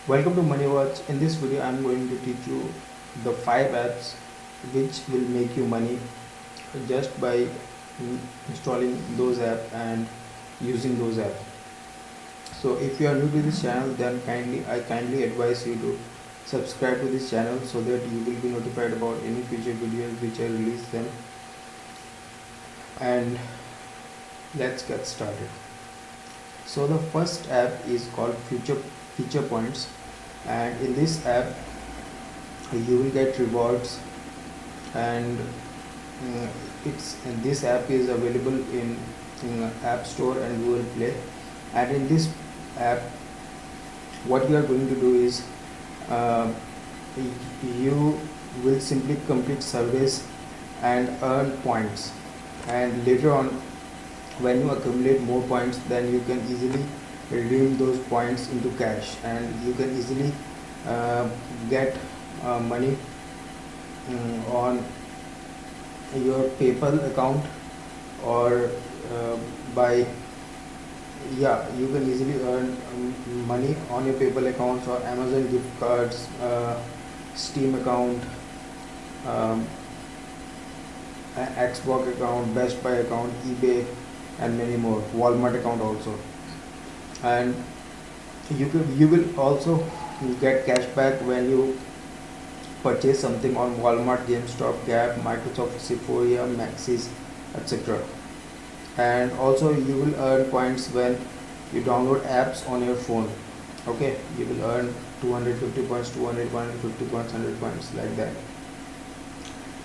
Welcome to Money Watch. In this video, I'm going to teach you the 5 apps which will make you money just by installing those apps and using those apps. So, if you are new to this channel, then I kindly advise you to subscribe to this channel so that you will be notified about any future videos which I release them. And let's get started. So, the first app is called Feature Points, and in this app you will get rewards, and this app is available in App Store and Google Play. And in this app, what you are going to do is uh, you will simply complete surveys and earn points, and later on when you accumulate more points, then you can easily redeem those points into cash, and you can easily uh, get money on your PayPal account, or by you can easily earn money on your PayPal accounts or Amazon gift cards, Steam account, um, Xbox account, Best Buy account, eBay, and many more, Walmart account also. And you will also get cashback when you purchase something on Walmart, GameStop, Gap, Microsoft, Sephora, Maxis, etc. And also you will earn points when you download apps on your phone. Okay, you will earn 250 points, 200, 150 points, 100 points, like that.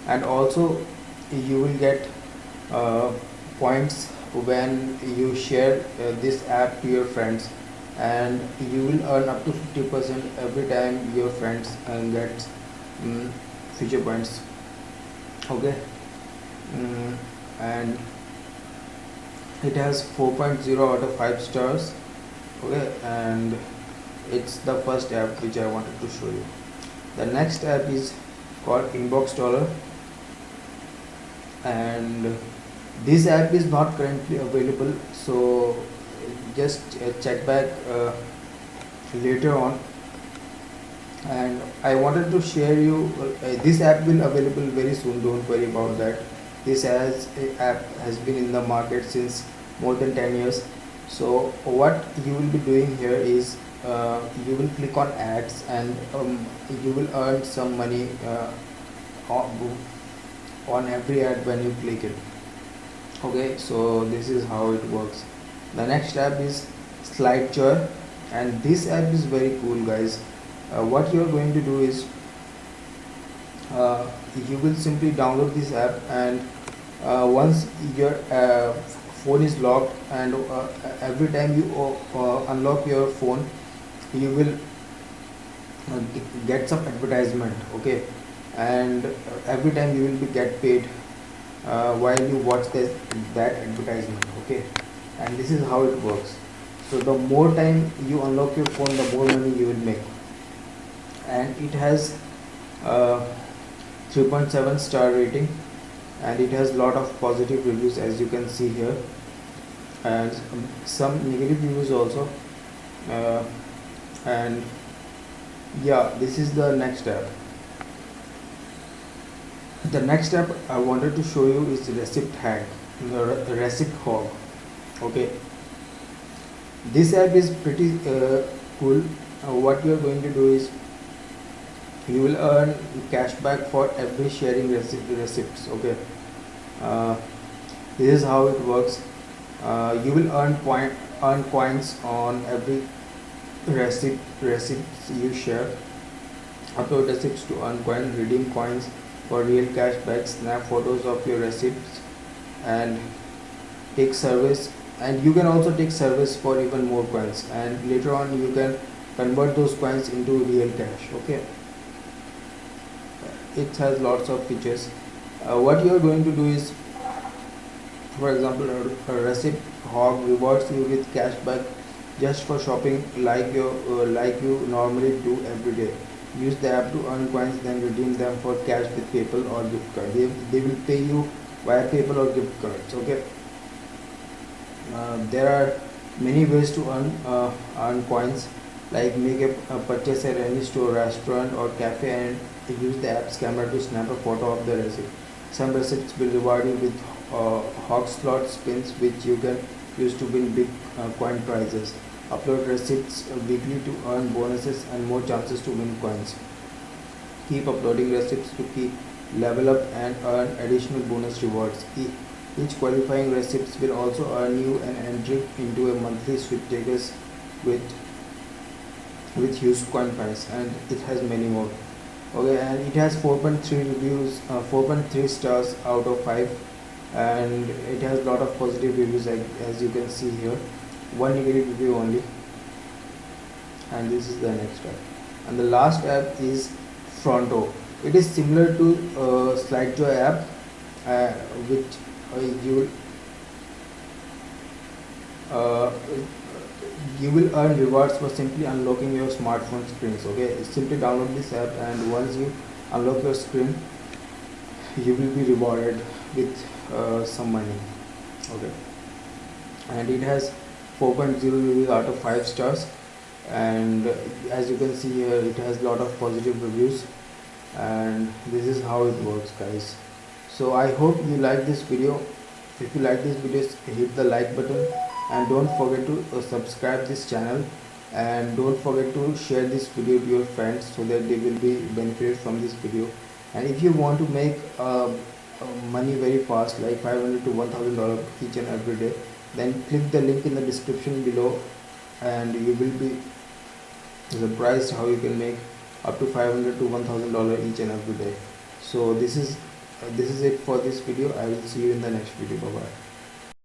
And also you will get uh, points when you share this app to your friends, and you will earn up to 50% every time your friends get feature points. Okay. And it has 4.0 out of 5 stars. Okay, and it's the first app which I wanted to show you. The next app is called Inbox Dollar, and this app is not currently available, so just check back later on. And I wanted to share you this app will available very soon, don't worry about that. This app has been in the market since more than 10 years. So what you will be doing here is you will click on ads, and you will earn some money on every ad when you click it. Okay, so this is how it works. The next app is SlideJoy, and this app is very cool, guys. What you are going to do is you will simply download this app, and once your phone is locked, and every time you unlock your phone, you will get some advertisement. Okay, and every time you will be get paid while you watch that advertisement. Okay, and this is how it works. So the more time you unlock your phone, the more money you will make. And it has 3.7 star rating, and it has lot of positive reviews, as you can see here, and some negative reviews also. And this is the next app. The next app I wanted to show you is Receipt Hack, Receipt Hog. Okay, this app is pretty cool. What you are going to do is you will earn cashback for every sharing receipts. Okay, this is how it works. You will earn coins on every receipts you share. Upload receipts to earn coins, redeem coins for real cashback, snap photos of your receipts, and take service. And you can also take service for even more coins, and later on you can convert those coins into real cash. Okay, it has lots of features. What you are going to do is, for example, a Receipt Hog rewards you with cashback just for shopping, like you normally do every day. Use the app to earn coins, then redeem them for cash with PayPal or gift card. They will pay you via PayPal or gift cards. Okay. There are many ways to earn coins. like make a purchase at any store, restaurant or cafe and use the app's camera to snap a photo of the receipt. Some receipts will reward you with hog slot spins, which you can use to win big coin prizes. Upload receipts weekly to earn bonuses and more chances to win coins. Keep uploading receipts to keep level up and earn additional bonus rewards. Each qualifying receipts will also earn you an entry into a monthly sweepstakes with huge coin price, and it has many more. Okay, and it has 4.3 reviews, 4.3 stars out of 5, and it has a lot of positive reviews, like as you can see here. One negative review only. And this is the next app, and the last app is Fronto. It is similar to Slideshow app, uh, which you uh, you will earn rewards for simply unlocking your smartphone screens. Okay, simply download this app, and once you unlock your screen, you will be rewarded with some money. Okay, and it has 4.0 reviews out of 5 stars, and as you can see here, it has a lot of positive reviews, and this is how it works, guys. So I hope you like this video. If you like this video, hit the like button, and don't forget to subscribe this channel, and don't forget to share this video to your friends so that they will be benefited from this video. And if you want to make money very fast, like $500 to $1,000 each and every day, then click the link in the description below, and you will be surprised how you can make up to $500 to $1,000 each and every day. So this is it for this video. I will see you in the next video. Bye bye.